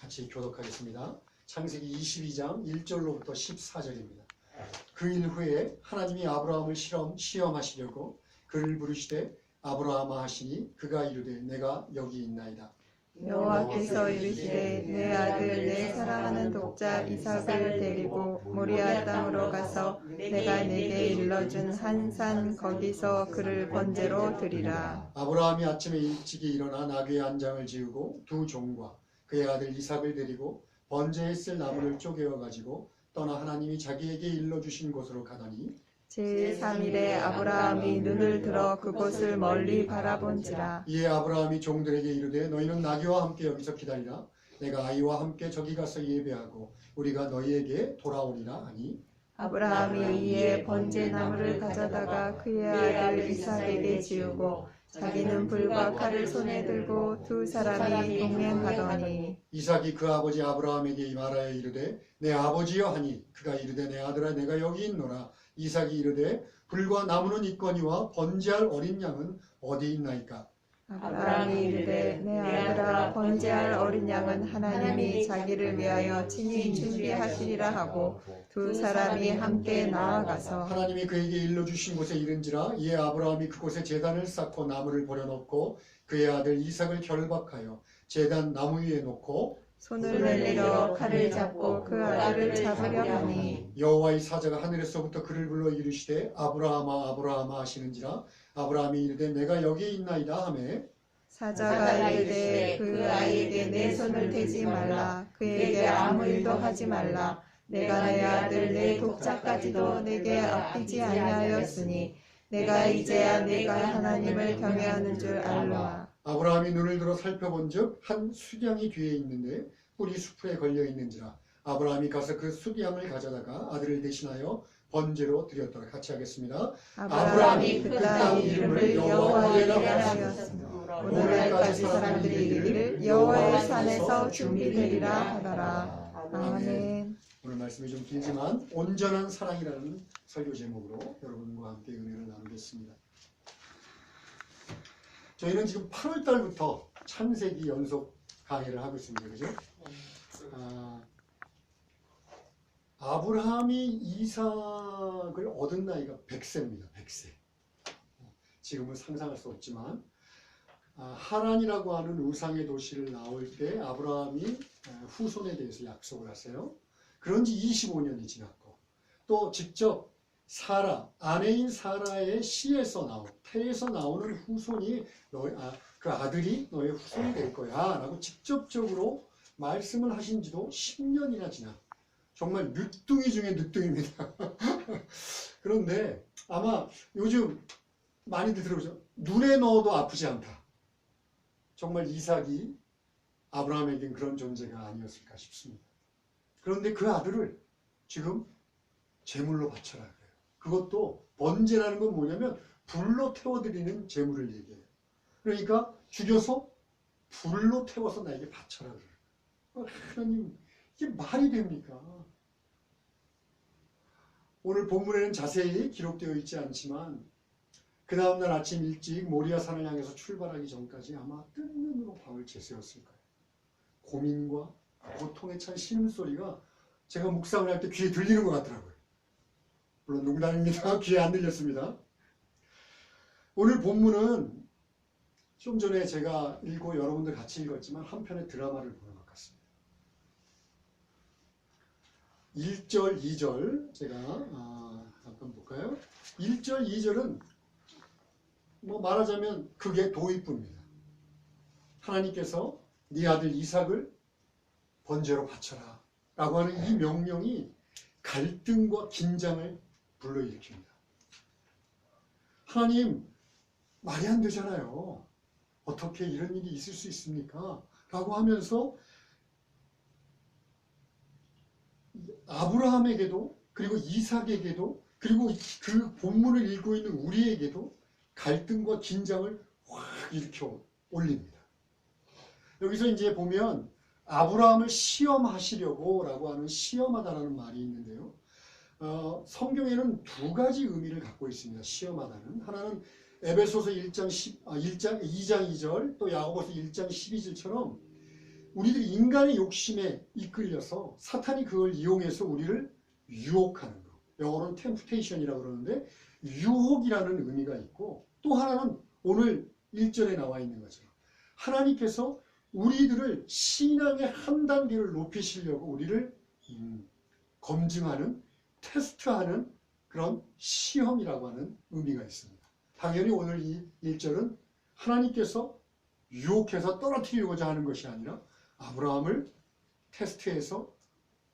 같이 교독하겠습니다. 창세기 22장 1절로부터 14절입니다. 그 일 후에 하나님이 아브라함을 시험하시려고 그를 부르시되 아브라함아 하시니 그가 이르되 내가 여기 있나이다. 여호와께서 이르시되 내 아들 내 사랑하는 독자 이삭을 데리고 모리아 땅으로 가서 내가 네게 일러준 한 산 거기서 그를 번제로 드리라. 아브라함이 아침에 일찍이 일어나 나귀의 안장을 지우고 두 종과 그의 아들 이삭을 데리고 번제에 쓸 나무를 쪼개어 가지고 떠나 하나님이 자기에게 일러주신 곳으로 가더니 제3일에 아브라함이 눈을 들어 그곳을 멀리 바라본지라. 이에 아브라함이 종들에게 이르되 너희는 나귀와 함께 여기서 기다리라. 내가 아이와 함께 저기 가서 예배하고 우리가 너희에게 돌아오리라 하니 아브라함이 이에 번제나무를 가져다가 그의 아들 이삭에게 지우고 자기는 불과 칼을 손에 들고 두 사람이 동행하더니 이삭이 그 아버지 아브라함에게 말하여 이르되 내 아버지여 하니 그가 이르되 내 아들아 내가 여기 있노라. 이삭이 이르되 불과 나무는 있거니와 번제할 어린 양은 어디 있나이까? 아브라함이 이르되 내 아들아 번제할 어린 양은 하나님이 자기를 위하여 친히 준비하시리라 하고 두 사람이 함께 나아가서 하나님이 그에게 일러주신 곳에 이른지라. 이에 아브라함이 그곳에 제단을 쌓고 나무를 버려놓고 그의 아들 이삭을 결박하여 제단 나무 위에 놓고 손을 내밀어 칼을 잡고 그 아들을 잡으려 하니 여호와의 사자가 하늘에서부터 그를 불러 이르시되 아브라함아 아브라함아 하시는지라. 아브라함이 이르되 내가 여기 있나이다 하매 사자가 이르되 그 아이에게 내 손을 대지 말라. 그에게 아무 일도 하지 말라. 내가 내 아들 내 독자까지도 내게 아끼지 아니하였으니 내가 이제야 내가 하나님을 경외하는 줄 알노라. 아브라함이 눈을 들어 살펴본즉 한 숫양이 뒤에 있는데 뿔이 수풀에 걸려 있는지라. 아브라함이 가서 그 숫양을 가져다가 아들을 대신하여 번제로 드렸더라. 같이 하겠습니다. 아브라함이 그 땅 이름을 여호와 이레라 하였으므로 오늘날까지 사람들이 이르기를 여호와의 산에서 준비되리라 하더라. 아멘. 오늘 말씀이 좀 길지만 온전한 사랑이라는 설교 제목으로 여러분과 함께 은혜를 나누겠습니다. 저희는 지금 8월 달부터 창세기 연속 강의를 하고 있습니다. 그죠? 아브라함이 이삭을 얻은 나이가 100세입니다. 100세. 지금은 상상할 수 없지만 하란이라고 하는 우상의 도시를 나올 때 아브라함이 후손에 대해서 약속을 하세요. 그런 지 25년이 지났고 또 직접 사라, 아내인 사라의 씨에서 태에서 나오는 후손이 그 아들이 너의 후손이 될 거야 라고 직접적으로 말씀을 하신 지도 10년이나 지나 정말 늦둥이 중에 늦둥이입니다. 그런데 아마 요즘 많이들 들어보죠. 눈에 넣어도 아프지 않다. 정말 이삭이 아브라함에겐 그런 존재가 아니었을까 싶습니다. 그런데 그 아들을 지금 제물로 바쳐라 그래요. 그것도 번제라는 건 뭐냐면 불로 태워드리는 제물을 얘기해요. 그러니까 죽여서 불로 태워서 나에게 바쳐라 그래요. 하나님, 이게 말이 됩니까? 오늘 본문에는 자세히 기록되어 있지 않지만 그 다음날 아침 일찍 모리아 산을 향해서 출발하기 전까지 아마 뜬 눈으로 밤을 새새웠을 거예요. 고민과 고통에 찬 신음소리가 제가 묵상을 할 때 귀에 들리는 것 같더라고요. 물론 농담입니다. 귀에 안 들렸습니다. 오늘 본문은 좀 전에 제가 읽고 여러분들 같이 읽었지만 한 편의 드라마를 보는 것 같습니다. 1절, 2절 제가 잠깐 볼까요? 1절, 2절은 뭐 말하자면 그게 도입부입니다. 하나님께서 네 아들 이삭을 번제로 바쳐라 라고 하는 이 명령이 갈등과 긴장을 불러일으킵니다. 하나님, 말이 안 되잖아요. 어떻게 이런 일이 있을 수 있습니까? 라고 하면서 아브라함에게도 그리고 이삭에게도 그리고 그 본문을 읽고 있는 우리에게도 갈등과 긴장을 확 일으켜 올립니다. 여기서 이제 보면 아브라함을 시험하시려고 라고 하는 시험하다라는 말이 있는데요. 성경에는 두 가지 의미를 갖고 있습니다. 시험하다는. 하나는 에베소서 2장 2절 또 야고보서 1장 12절처럼 우리들이 인간의 욕심에 이끌려서 사탄이 그걸 이용해서 우리를 유혹하는 거. 영어로는 temptation이라고 그러는데 유혹이라는 의미가 있고, 또 하나는 오늘 1절에 나와 있는 것처럼 하나님께서 우리들을 신앙의 한 단계를 높이시려고 우리를 검증하는, 테스트하는 그런 시험이라고 하는 의미가 있습니다. 당연히 오늘 이 1절은 하나님께서 유혹해서 떨어뜨리고자 하는 것이 아니라 아브라함을 테스트해서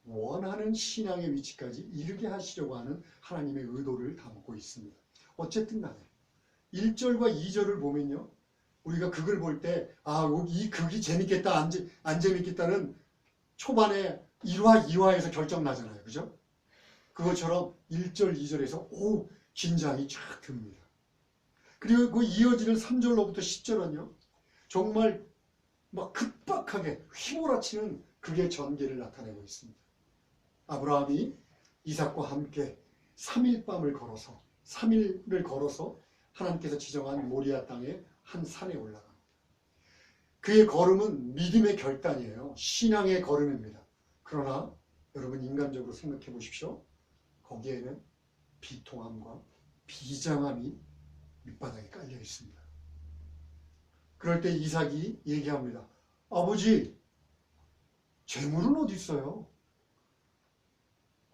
원하는 신앙의 위치까지 이르게 하시려고 하는 하나님의 의도를 담고 있습니다. 어쨌든 간에 1절과 2절을 보면요, 우리가 극을 볼 때 이 극이 재밌겠다 안 재밌겠다는 초반에 1화 2화에서 결정 나잖아요. 그죠? 그것처럼 1절 2절에서 긴장이 쫙 듭니다. 그리고 그 이어지는 3절로부터 10절은요 정말 막 급박하게 휘몰아치는 극의 전개를 나타내고 있습니다. 아브라함이 이삭과 함께 3일 밤을 걸어서 3일을 걸어서 하나님께서 지정한 모리아 땅의 한 산에 올라갑니다. 그의 걸음은 믿음의 결단이에요. 신앙의 걸음입니다. 그러나 여러분 인간적으로 생각해 보십시오. 거기에는 비통함과 비장함이 밑바닥에 깔려 있습니다. 그럴 때 이삭이 얘기합니다. 아버지, 재물은 어디 있어요?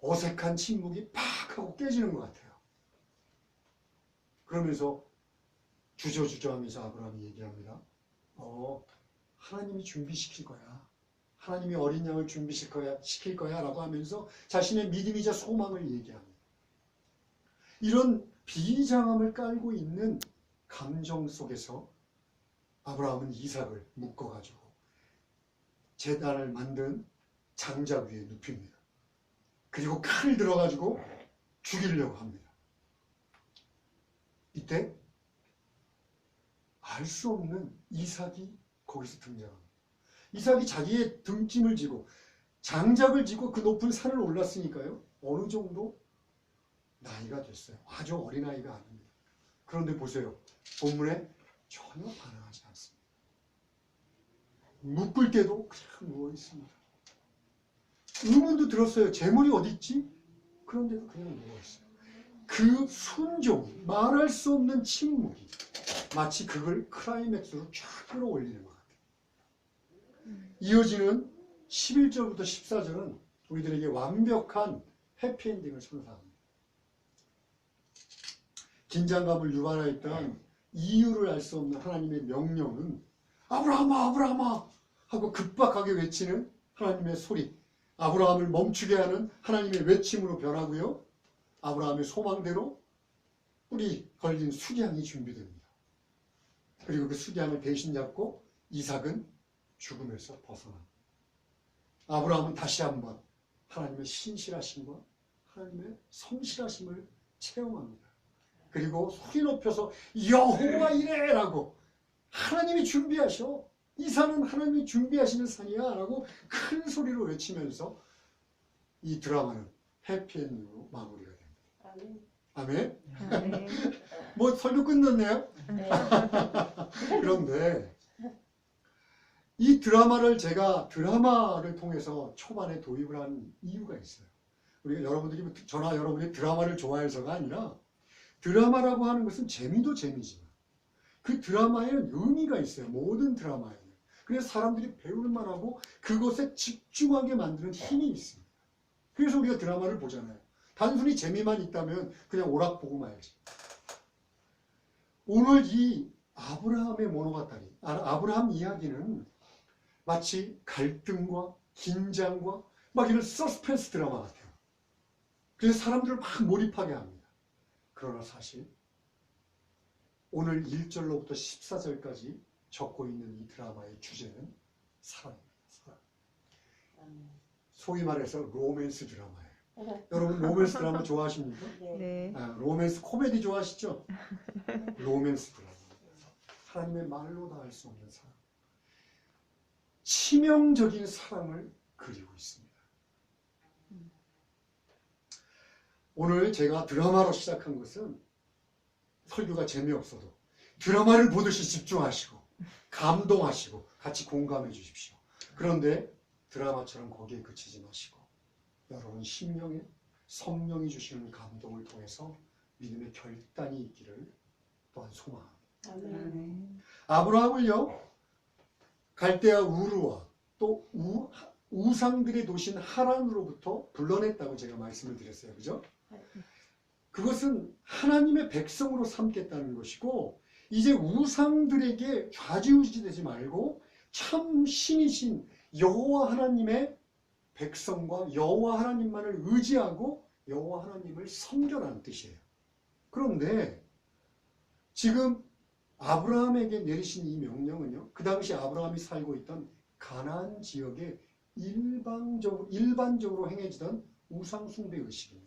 어색한 침묵이 팍 하고 깨지는 것 같아요. 그러면서 주저주저 하면서 아브라함이 얘기합니다. 하나님이 준비시킬 거야. 하나님이 어린 양을 시킬 거야 라고 하면서 자신의 믿음이자 소망을 얘기합니다. 이런 비장함을 깔고 있는 감정 속에서 아브라함은 이삭을 묶어가지고 제단을 만든 장작 위에 눕힙니다. 그리고 칼을 들어가지고 죽이려고 합니다. 이때 알 수 없는 이삭이 거기서 등장합니다. 이삭이 자기의 등짐을 지고 장작을 지고 그 높은 산을 올랐으니까요. 어느 정도 나이가 됐어요. 아주 어린아이가 아닙니다. 그런데 보세요. 본문에 전혀 반응하지 않습니다. 묶을 때도 그냥 누워 있습니다. 의문도 들었어요. 재물이 어디 있지? 그런데도 그냥 누워 있어요. 그 순종, 말할 수 없는 침묵이 마치 그걸 클라이맥스로 쫙 끌어올리는 것 같아요. 이어지는 11절부터 14절은 우리들에게 완벽한 해피엔딩을 선사합니다. 긴장감을 유발하였던 이유를 알 수 없는 하나님의 명령은 아브라함아 아브라함아 하고 급박하게 외치는 하나님의 소리, 아브라함을 멈추게 하는 하나님의 외침으로 변하고요. 아브라함의 소망대로 뿔이 걸린 수량이 준비됩니다. 그리고 그 수량을 대신 잡고 이삭은 죽음에서 벗어납니다. 아브라함은 다시 한번 하나님의 신실하심과 하나님의 성실하심을 체험합니다. 그리고 소리 높여서 여호와 이레라고, 하나님이 준비하셔, 이 산은 하나님이 준비하시는 산이야 라고 큰 소리로 외치면서 이 드라마는 해피엔딩으로 마무리가 됩니다. 아멘? 아멘. 뭐 설교 끝났네요? 네. 그런데 이 드라마를 제가 드라마를 통해서 초반에 도입을 한 이유가 있어요. 우리가 여러분들이 드라마를 좋아해서가 아니라, 드라마라고 하는 것은 재미도 재미지만 그 드라마에는 의미가 있어요. 모든 드라마에는. 그래서 사람들이 배울 만하고 그것에 집중하게 만드는 힘이 있습니다. 그래서 우리가 드라마를 보잖아요. 단순히 재미만 있다면 그냥 오락보고 말지. 오늘 이 아브라함의 모노가타리, 아브라함 이야기는 마치 갈등과 긴장과 막 이런 서스펜스 드라마 같아요. 그래서 사람들을 막 몰입하게 합니다. 그러나 사실 오늘 1절로부터 14절까지 적고 있는 이 드라마의 주제는 사랑입니다. 사랑. 소위 말해서 로맨스 드라마예요. 여러분 로맨스 드라마 좋아하십니까? 네. 로맨스 코미디 좋아하시죠? 로맨스 드라마. 하나님의 말로 다 할 수 없는 사랑. 치명적인 사랑을 그리고 있습니다. 오늘 제가 드라마로 시작한 것은 설교가 재미없어도 드라마를 보듯이 집중하시고 감동하시고 같이 공감해 주십시오. 그런데 드라마처럼 거기에 그치지 마시고 여러분 심령에 성령이 주시는 감동을 통해서 믿음의 결단이 있기를 또한 소망합니다. 아멘. 아브라함을요, 갈대아 우르와 또 우상들의 도신 하란으로부터 불러냈다고 제가 말씀을 드렸어요. 그죠? 그것은 하나님의 백성으로 삼겠다는 것이고, 이제 우상들에게 좌지우지되지 말고 참 신이신 여호와 하나님의 백성과 여호와 하나님만을 의지하고 여호와 하나님을 섬겨라는 뜻이에요. 그런데 지금 아브라함에게 내리신 이 명령은요, 그 당시 아브라함이 살고 있던 가나안 지역에 일반적으로 행해지던 우상 숭배 의식입니다.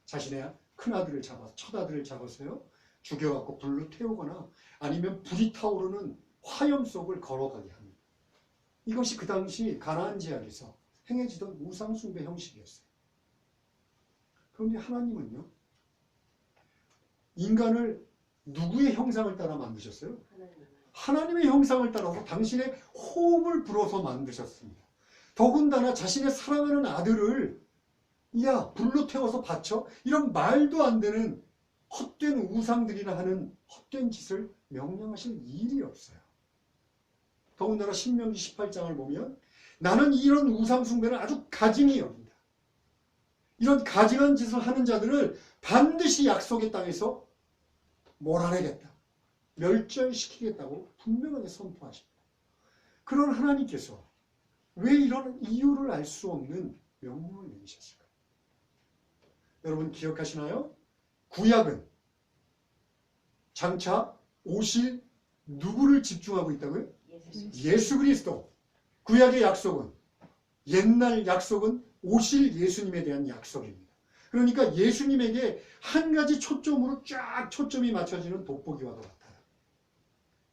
자신의 큰아들을 잡아서, 첫아들을 잡아서요, 죽여갖고 불로 태우거나 아니면 불이 타오르는 화염 속을 걸어가게 합니다. 이것이 그 당시 가나안 지역에서 행해지던 우상 숭배 형식이었어요. 그런데 하나님은요, 인간을 누구의 형상을 따라 만드셨어요? 하나님의 형상을 따라서 당신의 호흡을 불어서 만드셨습니다. 더군다나 자신의 사랑하는 아들을 야, 불로 태워서 바쳐? 이런 말도 안 되는 헛된 우상들이나 하는 헛된 짓을 명령하실 일이 없어요. 더군다나 신명기 18장을 보면 나는 이런 우상 숭배를 아주 가증히 여긴다. 이런 가증한 짓을 하는 자들을 반드시 약속의 땅에서 몰아내겠다. 멸절시키겠다고 분명하게 선포하십니다. 그런 하나님께서 왜 이런 이유를 알 수 없는 명령을 내리셨을까? 여러분 기억하시나요? 구약은 장차 오실 누구를 집중하고 있다고요? 예수 그리스도. 구약의 약속은, 옛날 약속은 오실 예수님에 대한 약속입니다. 그러니까 예수님에게 한 가지 초점으로 쫙 초점이 맞춰지는 돋보기와도 같아요.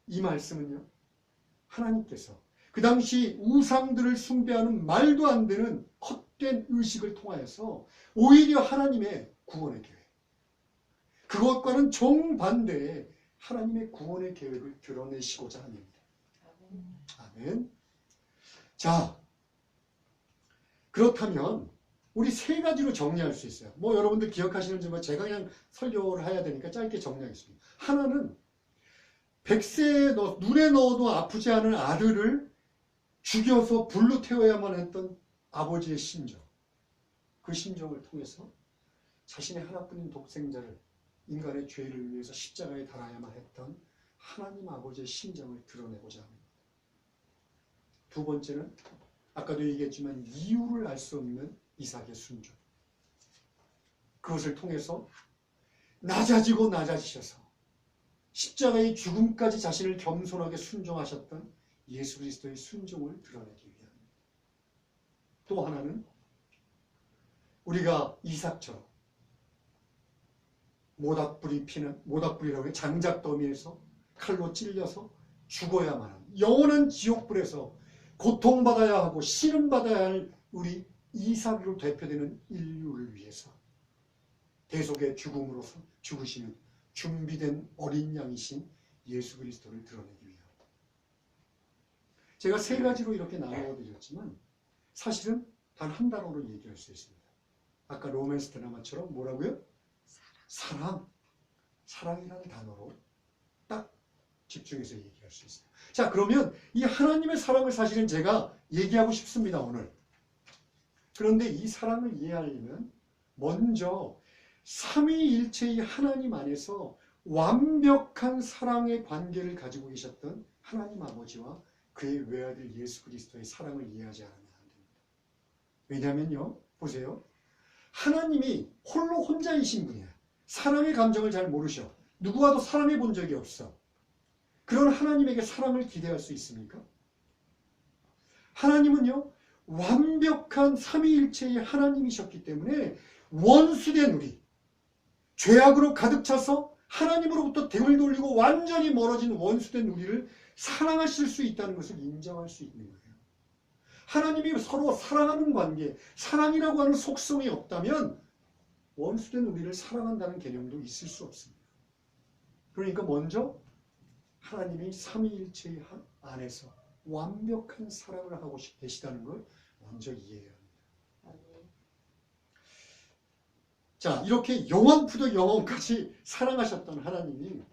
이 말씀은요, 하나님께서 그 당시 우상들을 숭배하는 말도 안 되는 헛된 의식을 통하여서 오히려 하나님의 구원의 계획, 그것과는 정반대의 하나님의 구원의 계획을 드러내시고자 합니다. 아멘. 자, 그렇다면 우리 세 가지로 정리할 수 있어요. 뭐 여러분들 기억하시는지 제가 그냥 설교를 해야 되니까 짧게 정리하겠습니다. 하나는 백세에 눈에 넣어도 아프지 않은 아들을 죽여서 불로 태워야만 했던 아버지의 심정, 그 심정을 통해서 자신의 하나뿐인 독생자를 인간의 죄를 위해서 십자가에 달아야만 했던 하나님 아버지의 심정을 드러내고자 합니다. 두 번째는 아까도 얘기했지만 이유를 알 수 없는 이삭의 순종, 그것을 통해서 낮아지고 낮아지셔서 십자가의 죽음까지 자신을 겸손하게 순종하셨던 예수 그리스도의 순종을 드러내기 위함입니다. 또 하나는 우리가 이삭처럼 모닥불이라고 해, 장작더미에서 칼로 찔려서 죽어야만 하는 영원한 지옥불에서 고통받아야 하고 시름받아야 할 우리 이삭으로 대표되는 인류를 위해서 대속의 죽음으로서 죽으시는 준비된 어린 양이신 예수 그리스도를 드러내기 위함입니다. 제가 세 가지로 이렇게 나누어 드렸지만 사실은 단 한 단어로 얘기할 수 있습니다. 아까 로맨스 드라마처럼 뭐라고요? 사랑. 사랑이라는 단어로 딱 집중해서 얘기할 수 있어요. 자, 그러면 이 하나님의 사랑을 사실은 제가 얘기하고 싶습니다, 오늘. 그런데 이 사랑을 이해하려면 먼저 삼위일체의 하나님 안에서 완벽한 사랑의 관계를 가지고 계셨던 하나님 아버지와 그의 외아들 예수 그리스도의 사랑을 이해하지 않으면 안 됩니다. 왜냐면요, 보세요. 하나님이 홀로 혼자이신 분이에요. 사랑의 감정을 잘 모르셔. 누구와도 사랑해 본 적이 없어. 그런 하나님에게 사랑을 기대할 수 있습니까? 하나님은요, 완벽한 삼위일체의 하나님이셨기 때문에 원수된 우리, 죄악으로 가득 차서 하나님으로부터 등을 돌리고 완전히 멀어진 원수된 우리를 사랑하실 수 있다는 것을 인정할 수 있는 거예요. 하나님이 서로 사랑하는 관계, 사랑이라고 하는 속성이 없다면 원수된 우리를 사랑한다는 개념도 있을 수 없습니다. 그러니까 먼저 하나님이 삼위일체의 안에서 완벽한 사랑을 하고 계시다는 걸 먼저 이해해야 합니다. 자, 이렇게 영원부터 영원까지 사랑하셨던 하나님이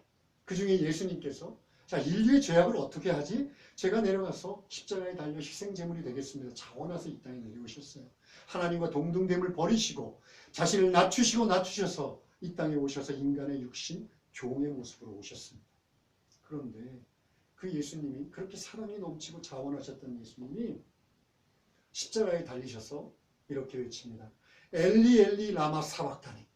그 중에 예수님께서 자, 인류의 죄악을 어떻게 하지? 제가 내려가서 십자가에 달려 희생제물이 되겠습니다. 자원해서 이 땅에 내려오셨어요. 하나님과 동등됨을 버리시고 자신을 낮추셔서 이 땅에 오셔서 인간의 육신, 종의 모습으로 오셨습니다. 그런데 그 예수님이 그렇게 사랑이 넘치고 자원하셨던 예수님이 십자가에 달리셔서 이렇게 외칩니다. 엘리 엘리 라마 사박다니.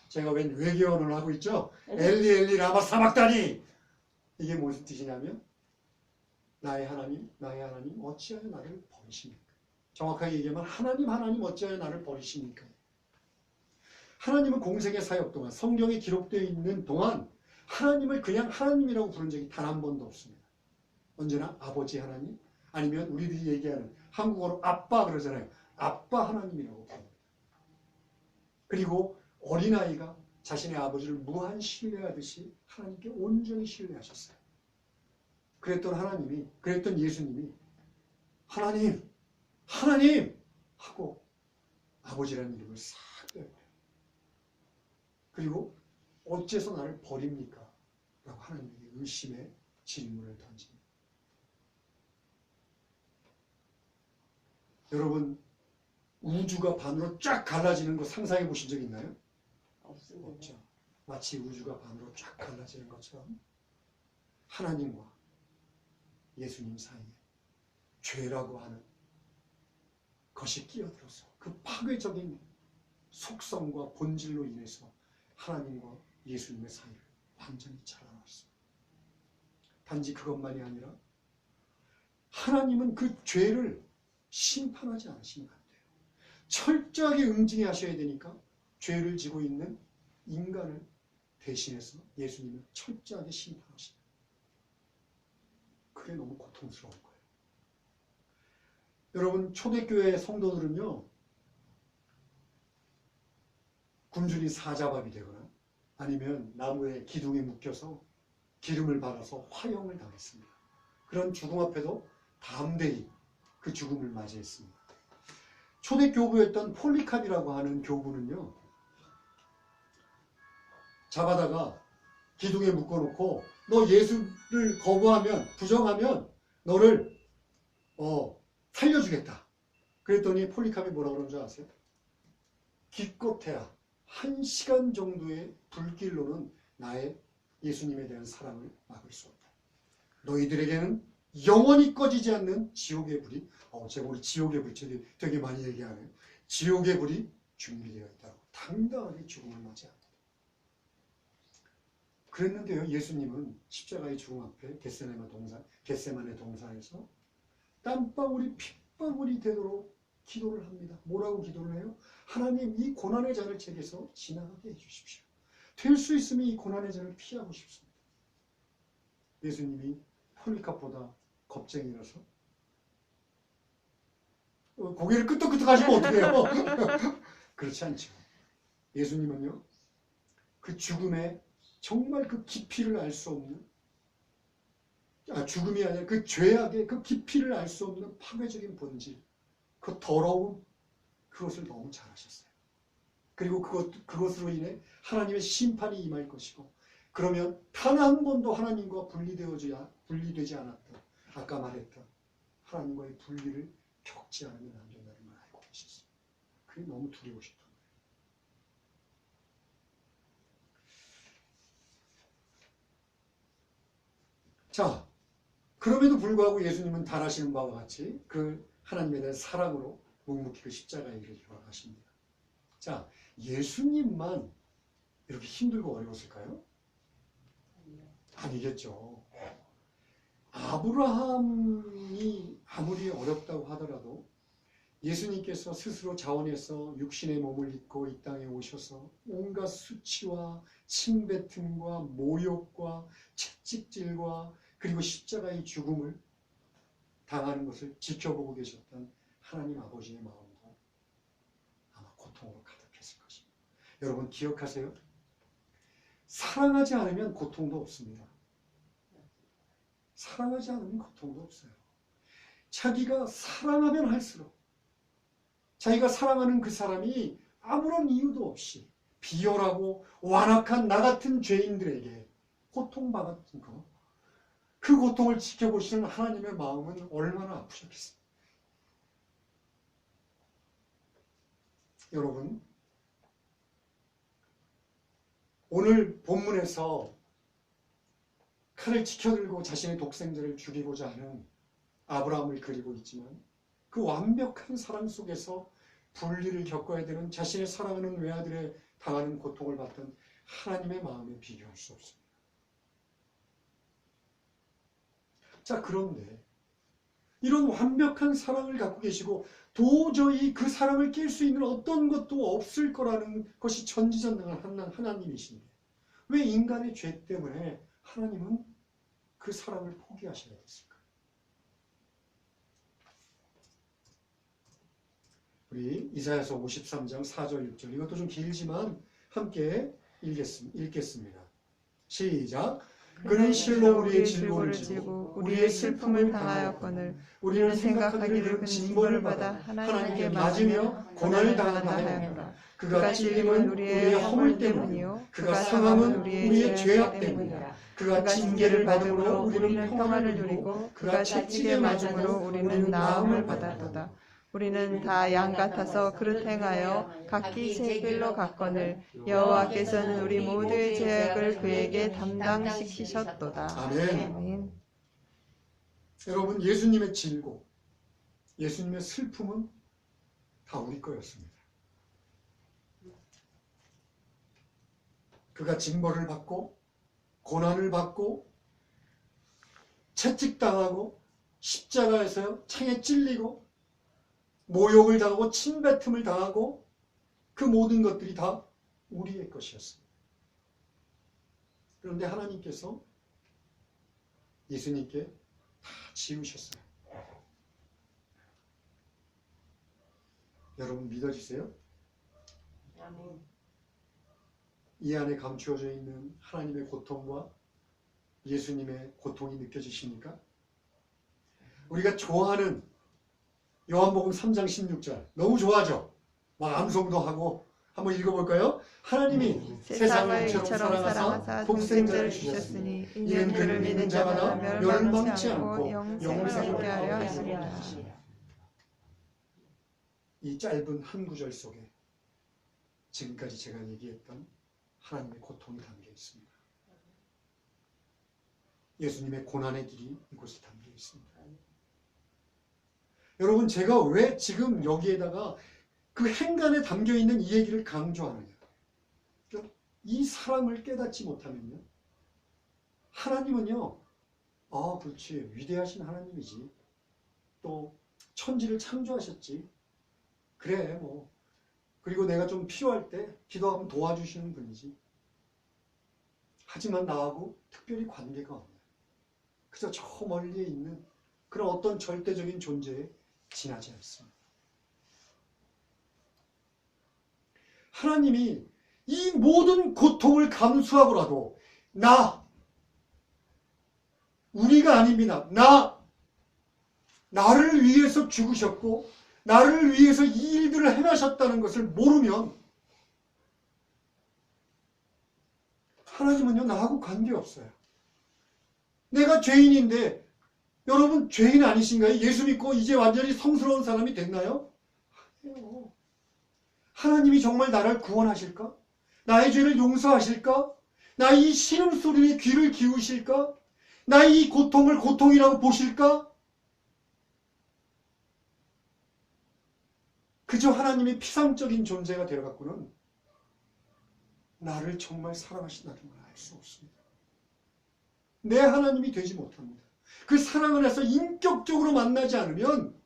제가 웬 외계어를 하고 있죠? 엘리 엘리 라마 사박다니. 이게 무슨 뜻이냐면 나의 하나님 어찌하여 나를 버리십니까? 정확하게 얘기하면 하나님 어찌하여 나를 버리십니까? 하나님은 공생의 사역 동안 성경에 기록되어 있는 동안 하나님을 그냥 하나님이라고 부른 적이 단 한 번도 없습니다. 언제나 아버지 하나님 아니면 우리들이 얘기하는 한국어로 아빠 그러잖아요. 아빠 하나님이라고 부릅니다. 그리고 어린아이가 자신의 아버지를 무한 신뢰하듯이 하나님께 온전히 신뢰하셨어요. 그랬던 예수님이 하나님 하고 아버지라는 이름을 싹 빼요. 그리고 어째서 나를 버립니까? 라고 하나님에게 의심의 질문을 던집니다. 여러분, 우주가 반으로 쫙 갈라지는 거 상상해 보신 적 있나요? 없습니다. 없죠. 마치 우주가 반으로 쫙 갈라지는 것처럼 하나님과 예수님 사이에 죄라고 하는 것이 끼어들어서 그 파괴적인 속성과 본질로 인해서 하나님과 예수님의 사이를 완전히 잘라놨어요. 단지 그것만이 아니라 하나님은 그 죄를 심판하지 않으시면 안 돼요. 철저하게 응징하셔야 되니까 죄를 지고 있는 인간을 대신해서 예수님은 철저하게 심판하십니다. 그게 너무 고통스러운 거예요. 여러분, 초대교회 성도들은요, 굶주린 사자밥이 되거나 아니면 나무에 기둥에 묶여서 기름을 발라서 화형을 당했습니다. 그런 죽음 앞에도 담대히 그 죽음을 맞이했습니다. 초대 교부였던 폴리캅이라고 하는 교부는요, 잡아다가 기둥에 묶어놓고 너 예수를 거부하면, 부정하면 너를 살려주겠다. 그랬더니 폴리캅이 뭐라고 그런 줄 아세요? 기껏해야 1시간 정도의 불길로는 나의 예수님에 대한 사랑을 막을 수 없다. 너희들에게는 영원히 꺼지지 않는 지옥의 불이, 제가 오늘 지옥의 불 되게 많이 얘기하네요. 지옥의 불이 준비되어 있다고 당당하게 죽음을 맞이합니다. 그랬는데요, 예수님은 십자가의 죽음 앞에 겟세마네 동산에서 땀방울이 핏방울이 되도록 기도를 합니다. 뭐라고 기도를 해요? 하나님, 이 고난의 잔을 제게서 지나가게 해주십시오. 될 수 있으면 이 고난의 잔을 피하고 싶습니다. 예수님이 폴리캅보다 겁쟁이라서 고개를 끄덕끄덕 하시면 어떡해요? 그렇지 않죠. 예수님은요, 그 죽음의 정말 그 깊이를 알 수 없는, 죽음이 아니라 그 죄악의 그 깊이를 알 수 없는 파괴적인 본질, 그 더러움, 그것을 너무 잘 아셨어요. 그리고 그것으로 인해 하나님의 심판이 임할 것이고, 그러면 단 한 번도 하나님과 분리되지 않았던, 아까 말했던 하나님과의 분리를 겪지 않으면 안 된다는 걸 알고 계셨어요. 그게 너무 두려우셨던 거예요. 자, 그럼에도 불구하고 예수님은 다 아시는 바와 같이 그 하나님에 대한 사랑으로 묵묵히 그 십자가의 일을 이뤄가십니다. 자, 예수님만 이렇게 힘들고 어려웠을까요? 아니겠죠. 아브라함이 아무리 어렵다고 하더라도 예수님께서 스스로 자원해서 육신의 몸을 입고 이 땅에 오셔서 온갖 수치와 침뱉음과 모욕과 채찍질과 그리고 십자가의 죽음을 당하는 것을 지켜보고 계셨던 하나님 아버지의 마음도 아마 고통으로 가득했을 것입니다. 여러분 기억하세요. 사랑하지 않으면 고통도 없습니다. 사랑하지 않으면 고통도 없어요. 자기가 사랑하면 할수록 자기가 사랑하는 그 사람이 아무런 이유도 없이 비열하고 완악한 나 같은 죄인들에게 고통받았던 거, 그 고통을 지켜보시는 하나님의 마음은 얼마나 아프셨겠어요. 여러분, 오늘 본문에서 칼을 치켜들고 자신의 독생자를 죽이고자 하는 아브라함을 그리고 있지만 그 완벽한 사랑 속에서 분리를 겪어야 되는 자신의 사랑하는 외아들의 당하는 고통을 받던 하나님의 마음에 비교할 수 없습니다. 자, 그런데 이런 완벽한 사랑을 갖고 계시고 도저히 그 사랑을 깰 수 있는 어떤 것도 없을 거라는 것이 전지전능한 하나님이신데 왜 인간의 죄 때문에 하나님은 그 사랑을 포기하셔야 됐을까? 우리 이사야서 53장 4절 6절, 이것도 좀 길지만 함께 읽겠습니다. 시작. 그는 실로 우리의 질고를 지고 우리의 슬픔을 당하였거늘 우리는 생각하기를 그 징벌을 받아 하나님께 맞으며 고난을 당한다 하였노라. 그가 찔림은 우리의 허물 때문이요 그가 상함은 우리의 죄악 때문이라. 그가 징계를 받음으로 우리는 평안을 누리고 그가 채찍에 맞음으로 우리는 나음을 받았도다. 우리는 다 양 같아서 그릇 행하여 각기 새 길로 갔거늘 여호와께서는 우리 모두의 죄악을 그에게 담당시키셨도다. 아멘. 아멘. 여러분, 예수님의 질고, 예수님의 슬픔은 다 우리 거였습니다. 그가 징벌을 받고 고난을 받고 채찍당하고 십자가에서 창에 찔리고 모욕을 당하고 침뱉음을 당하고 그 모든 것들이 다 우리의 것이었습니다. 그런데 하나님께서 예수님께 다 지우셨어요. 여러분 믿어지세요? 이 안에 감추어져 있는 하나님의 고통과 예수님의 고통이 느껴지십니까? 우리가 좋아하는 요한복음 3장 16절 너무 좋아하죠? 막 암송도 하고 한번 읽어볼까요? 하나님이 세상을 이처럼 사랑하사 독생자를 주셨으니 이는 그를 믿는 자마다 멸망치 않고 영생을 얻게 하려 하심이라. 이 짧은 한 구절 속에 지금까지 제가 얘기했던 하나님의 고통이 담겨 있습니다. 예수님의 고난의 길이 이곳에 담겨 있습니다. 여러분, 제가 왜 지금 여기에다가 그 행간에 담겨있는 이 얘기를 강조하느냐. 이 사랑을 깨닫지 못하면요, 하나님은요, 그렇지, 위대하신 하나님이지, 또 천지를 창조하셨지, 그래 뭐, 그리고 내가 좀 필요할 때 기도하면 도와주시는 분이지, 하지만 나하고 특별히 관계가 없네. 그저 저 멀리에 있는 그런 어떤 절대적인 존재에 지나지 않습니다. 하나님이 이 모든 고통을 감수하고라도 우리가 아닙니다. 나를 위해서 죽으셨고 나를 위해서 이 일들을 행하셨다는 것을 모르면 하나님은요, 나하고 관계없어요. 내가 죄인인데 여러분 죄인 아니신가요? 예수 믿고 이제 완전히 성스러운 사람이 됐나요? 아니에요. 하나님이 정말 나를 구원하실까? 나의 죄를 용서하실까? 나의 이 신음소리에 귀를 기우실까? 나의 이 고통을 고통이라고 보실까? 그저 하나님의 피상적인 존재가 되어갖고는 나를 정말 사랑하신다는 걸 알 수 없습니다. 내 하나님이 되지 못합니다. 그 사랑 안에서 인격적으로 만나지 않으면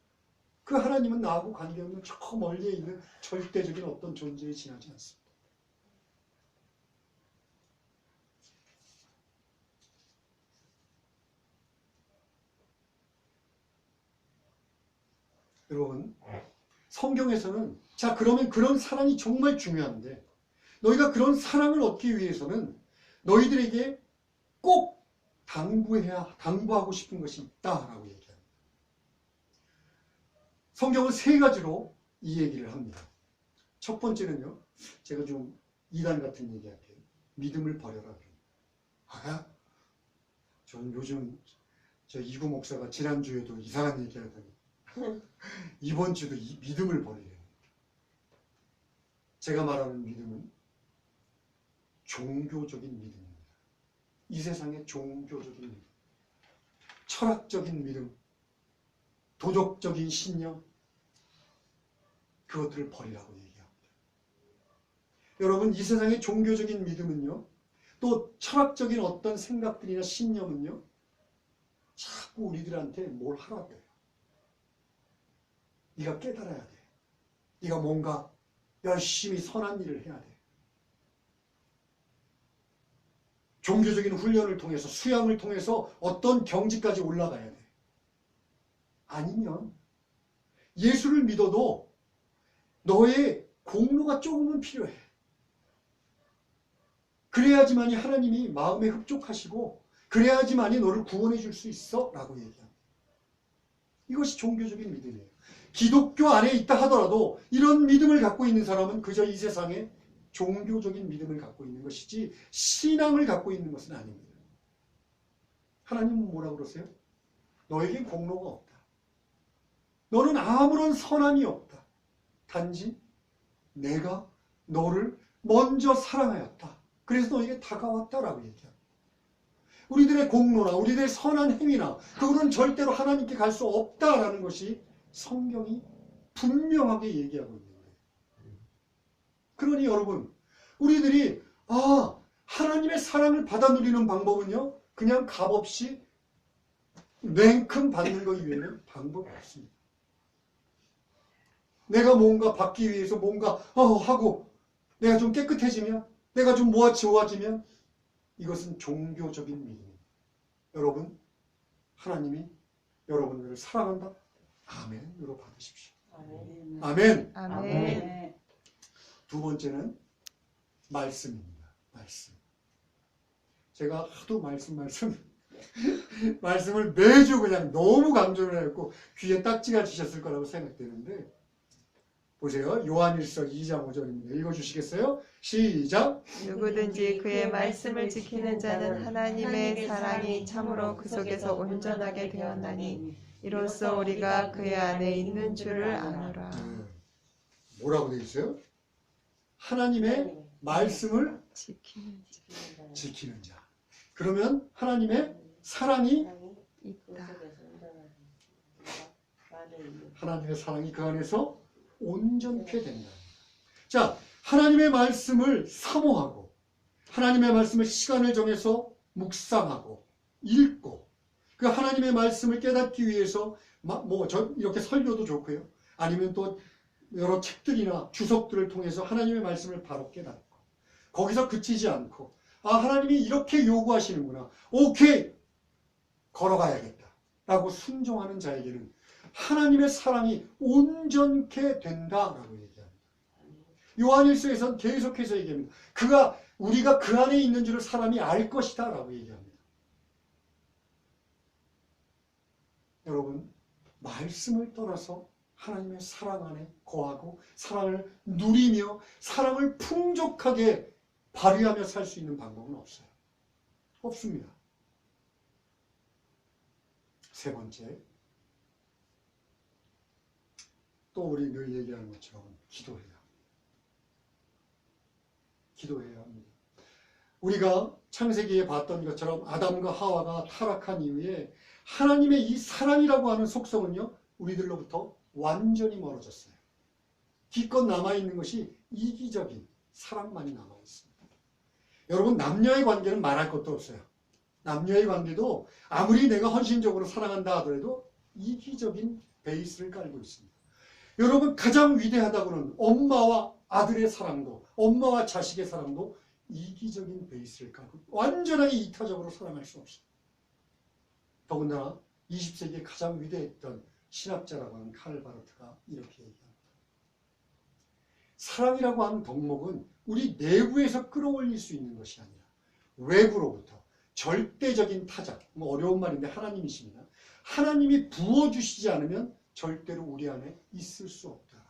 그 하나님은 나하고 관계없는 저 멀리에 있는 절대적인 어떤 존재에 지나지 않습니다. 여러분, 성경에서는 그러면 그런 사랑이 정말 중요한데 너희가 그런 사랑을 얻기 위해서는 너희들에게 꼭 당부하고 싶은 것이 있다라고 얘기합니다. 성경은 세 가지로 이 얘기를 합니다. 첫 번째는요, 제가 좀 이단 같은 얘기할게요. 믿음을 버려라. 아, 저는 요즘 저 이구 목사가 지난주에도 이상한 얘기 하더니 이번 주도 이 믿음을 버리래요. 제가 말하는 믿음은 종교적인 믿음입니다. 이 세상의 종교적인 믿음, 철학적인 믿음, 도덕적인 신념, 그것들을 버리라고 얘기합니다. 여러분, 이 세상의 종교적인 믿음은요, 또 철학적인 어떤 생각들이나 신념은요, 자꾸 우리들한테 뭘 하라 그래요. 네가 깨달아야 돼. 네가 뭔가 열심히 선한 일을 해야 돼. 종교적인 훈련을 통해서, 수양을 통해서 어떤 경지까지 올라가야 돼. 아니면 예수를 믿어도 너의 공로가 조금은 필요해. 그래야지만이 하나님이 마음에 흡족하시고 그래야지만이 너를 구원해 줄 수 있어 라고 얘기합니다. 이것이 종교적인 믿음이에요. 기독교 안에 있다 하더라도 이런 믿음을 갖고 있는 사람은 그저 이 세상에 종교적인 믿음을 갖고 있는 것이지 신앙을 갖고 있는 것은 아닙니다. 하나님은 뭐라고 그러세요? 너에겐 공로가 없다. 너는 아무런 선함이 없다. 단지 내가 너를 먼저 사랑하였다. 그래서 너에게 다가왔다라고 얘기합니다. 우리들의 공로나 우리들의 선한 행위나 그거는 절대로 하나님께 갈 수 없다라는 것이 성경이 분명하게 얘기하고 있는 거예요. 그러니 여러분, 우리들이 하나님의 사랑을 받아 누리는 방법은요, 그냥 값없이 냉큼 받는 것 이외에는 방법이 없습니다. 내가 뭔가 받기 위해서 뭔가 하고 내가 좀 깨끗해지면, 내가 좀 좋아지면 이것은 종교적인 믿음입니다. 여러분, 하나님이 여러분들을 사랑한다? 아멘으로 받으십시오. 아멘. 아멘. 아멘. 두 번째는 말씀입니다. 말씀. 제가 하도 말씀을 매주 그냥 너무 강조를 했고 귀에 딱지가 지셨을 거라고 생각되는데, 보세요. 요한일서 2장 5절입니다. 읽어주시겠어요? 시작. 누구든지 그의 말씀을 지키는 자는 하나님의 사랑이 참으로 그 속에서 온전하게 되었나니 이로써 우리가 그의 안에 있는 줄을 아노라. 뭐라고 되어 있어요? 하나님의 말씀을 지키는 자. 그러면 하나님의 사랑이 있다. 하나님의 사랑이 그 안에서 온전케 된다. 자, 하나님의 말씀을 사모하고 하나님의 말씀을 시간을 정해서 묵상하고 읽고 그 하나님의 말씀을 깨닫기 위해서 이렇게 설교도 좋고요. 아니면 또 여러 책들이나 주석들을 통해서 하나님의 말씀을 바로 깨닫고 거기서 그치지 않고 하나님이 이렇게 요구하시는구나. 오케이. 걸어가야겠다. 라고 순종하는 자에게는 하나님의 사랑이 온전케 된다라고 얘기합니다. 요한일서에서는 계속해서 얘기합니다. 우리가 그 안에 있는 줄을 사람이 알 것이다 라고 얘기합니다. 여러분, 말씀을 떠나서 하나님의 사랑 안에 거하고 사랑을 누리며 사랑을 풍족하게 발휘하며 살 수 있는 방법은 없어요. 없습니다. 세 번째, 또 우리 늘 얘기하는 것처럼 기도해야 합니다. 기도해야 합니다. 우리가 창세기에 봤던 것처럼 아담과 하와가 타락한 이후에 하나님의 이 사랑이라고 하는 속성은요, 우리들로부터 완전히 멀어졌어요. 기껏 남아있는 것이 이기적인 사랑만이 남아있습니다. 여러분, 남녀의 관계는 말할 것도 없어요. 남녀의 관계도 아무리 내가 헌신적으로 사랑한다 하더라도 이기적인 베이스를 깔고 있습니다. 여러분, 가장 위대하다고는 엄마와 아들의 사랑도, 엄마와 자식의 사랑도 이기적인 베이스를 깔고 완전하게 이타적으로 사랑할 수 없어요. 더군다나 20세기에 가장 위대했던 신학자라고 하는 카를 바르트가 이렇게 얘기합니다. 사랑이라고 하는 덕목은 우리 내부에서 끌어올릴 수 있는 것이 아니라 외부로부터 절대적인 타자, 뭐 어려운 말인데 하나님이십니다. 하나님이 부어주시지 않으면 절대로 우리 안에 있을 수 없다.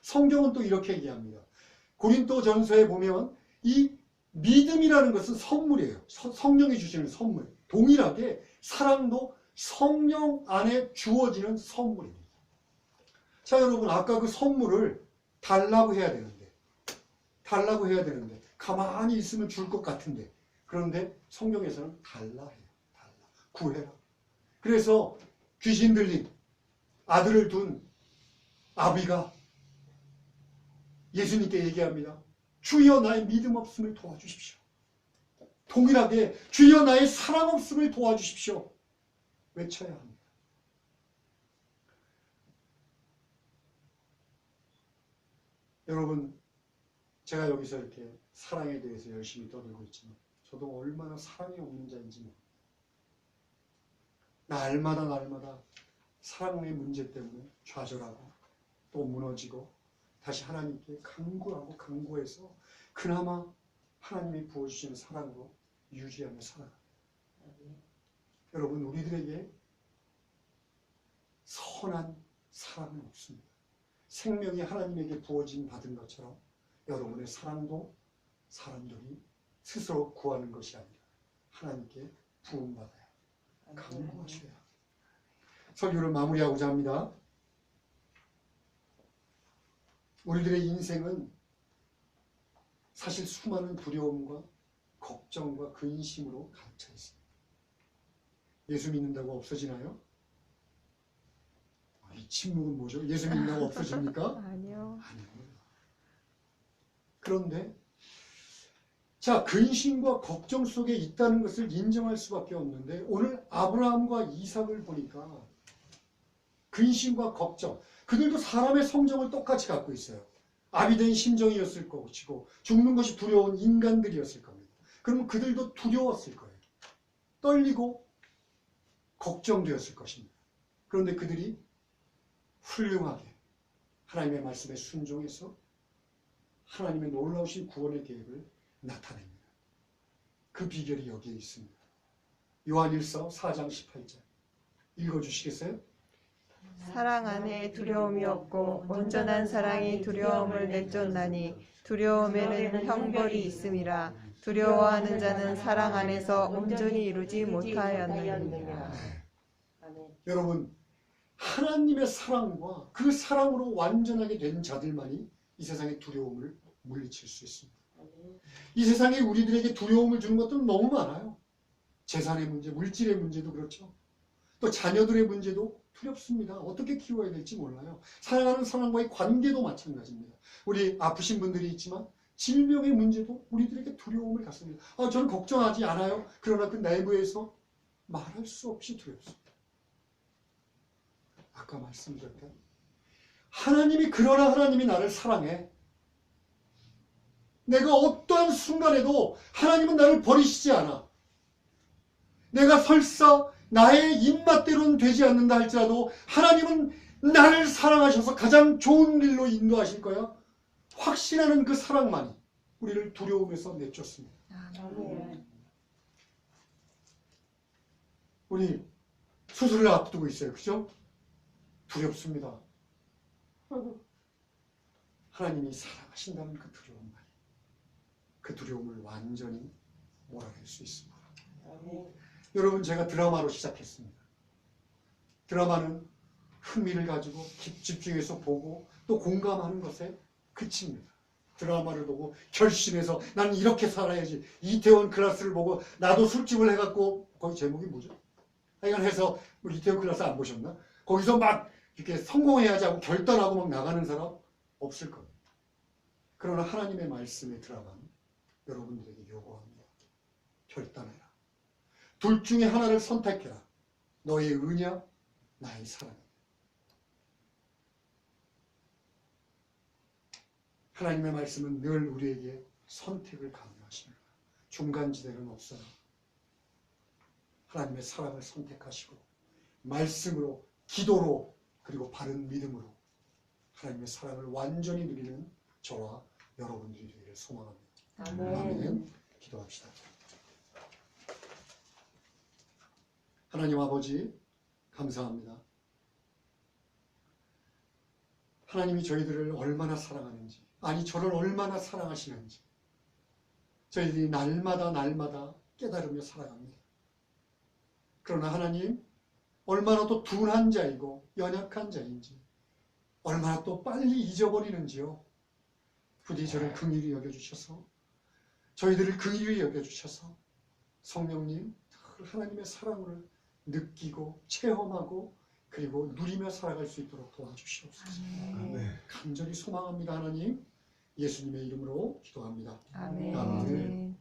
성경은 또 이렇게 얘기합니다. 고린도전서에 보면 이 믿음이라는 것은 선물이에요. 성령이 주시는 선물. 동일하게 사랑도 성령 안에 주어지는 선물입니다. 자, 여러분, 아까 그 선물을 달라고 해야 되는데 가만히 있으면 줄 것 같은데, 그런데 성경에서는 달라 해요. 달라. 구해라. 그래서 귀신 들린 아들을 둔 아비가 예수님께 얘기합니다. 주여 나의 믿음 없음을 도와주십시오. 동일하게 주여 나의 사랑 없음을 도와주십시오. 외쳐야 합니다. 여러분, 제가 여기서 이렇게 사랑에 대해서 열심히 떠들고 있지만 저도 얼마나 사랑이 없는 자인지 모릅니다. 날마다 사랑의 문제 때문에 좌절하고 또 무너지고 다시 하나님께 간구해서 그나마 하나님이 부어주시는 사랑으로 유지하며 살아갑니다. 여러분, 우리들에게 선한 사랑은 없습니다. 생명이 하나님에게 부어진 받은 것처럼 여러분의 사랑도 사람들이 스스로 구하는 것이 아니라 하나님께 부음받아야 간구하셔야 합니다. 설교를 마무리하고자 합니다. 우리들의 인생은 사실 수많은 두려움과 걱정과 근심으로 갇혀 있습니다. 예수 믿는다고 없어지나요? 이 침묵은 뭐죠? 예수 믿는다고 없어집니까? 아니요. 아니요. 그런데 자, 근심과 걱정 속에 있다는 것을 인정할 수밖에 없는데 오늘 아브라함과 이삭을 보니까 근심과 걱정, 그들도 사람의 성정을 똑같이 갖고 있어요. 아비된 심정이었을 것이고 죽는 것이 두려운 인간들이었을 겁니다. 그러면 그들도 두려웠을 거예요. 떨리고 걱정되었을 것입니다. 그런데 그들이 훌륭하게 하나님의 말씀에 순종해서 하나님의 놀라우신 구원의 계획을 나타냅니다. 그 비결이 여기에 있습니다. 요한일서 4장 18절 읽어주시겠어요? 사랑 안에 두려움이 없고 온전한 사랑이 두려움을 내쫓나니 두려움에는 형벌이 있음이라. 두려워하는 자는 사랑 안에서 온전히 이루지 못하였느니라. 여러분, 하나님의 사랑과 그 사랑으로 완전하게 된 자들만이 이 세상의 두려움을 물리칠 수 있습니다. 이 세상에 우리들에게 두려움을 주는 것들은 너무 많아요. 재산의 문제, 물질의 문제도 그렇죠. 또 자녀들의 문제도 두렵습니다. 어떻게 키워야 될지 몰라요. 사랑하는 사람과의 관계도 마찬가지입니다. 우리 아프신 분들이 있지만 질병의 문제도 우리들에게 두려움을 갖습니다. 저는 걱정하지 않아요. 그러나 그 내부에서 말할 수 없이 두렵습니다. 아까 말씀드렸던 그러나 하나님이 나를 사랑해. 내가 어떠한 순간에도 하나님은 나를 버리시지 않아. 내가 설사 나의 입맛대로는 되지 않는다 할지라도 하나님은 나를 사랑하셔서 가장 좋은 길로 인도하실 거야. 확신하는 그 사랑만이 우리를 두려움에서 내쫓습니다. 우리 수술을 앞두고 있어요. 그죠? 두렵습니다. 하나님이 사랑하신다는 그 두려움만이 그 두려움을 완전히 몰아낼 수 있습니다. 여러분, 제가 드라마로 시작했습니다. 드라마는 흥미를 가지고 집중해서 보고 또 공감하는 것에 그칩니다. 드라마를 보고 결심해서 나는 이렇게 살아야지. 이태원 클라스를 보고 나도 술집을 해갖고, 거기 제목이 뭐죠? 하여간 해서 우리 이태원 클라스 안 보셨나? 거기서 막 이렇게 성공해야지 하고 결단하고 막 나가는 사람 없을 겁니다. 그러나 하나님의 말씀의 드라마는 여러분들에게 요구합니다. 결단해라. 둘 중에 하나를 선택해라. 너의 의냐, 나의 사랑이냐. 하나님의 말씀은 늘 우리에게 선택을 강요하십니다. 중간지대는 없어요. 하나님의 사랑을 선택하시고 말씀으로, 기도로, 그리고 바른 믿음으로 하나님의 사랑을 완전히 누리는 저와 여러분들이 되기를 소망합니다. 아멘. 기도합시다. 하나님 아버지 감사합니다. 하나님이 저희들을 얼마나 사랑하는지, 아니 저를 얼마나 사랑하시는지 저희들이 날마다 깨달으며 살아갑니다. 그러나 하나님, 얼마나 또 둔한 자이고 연약한 자인지 얼마나 또 빨리 잊어버리는지요. 부디 저를 긍휼히 여겨주셔서, 저희들을 긍휼히 여겨주셔서 성령님 늘 하나님의 사랑을 느끼고 체험하고 그리고 누리며 살아갈 수 있도록 도와주시옵소서. 아멘. 간절히 소망합니다. 하나님, 예수님의 이름으로 기도합니다. 아멘. 아멘.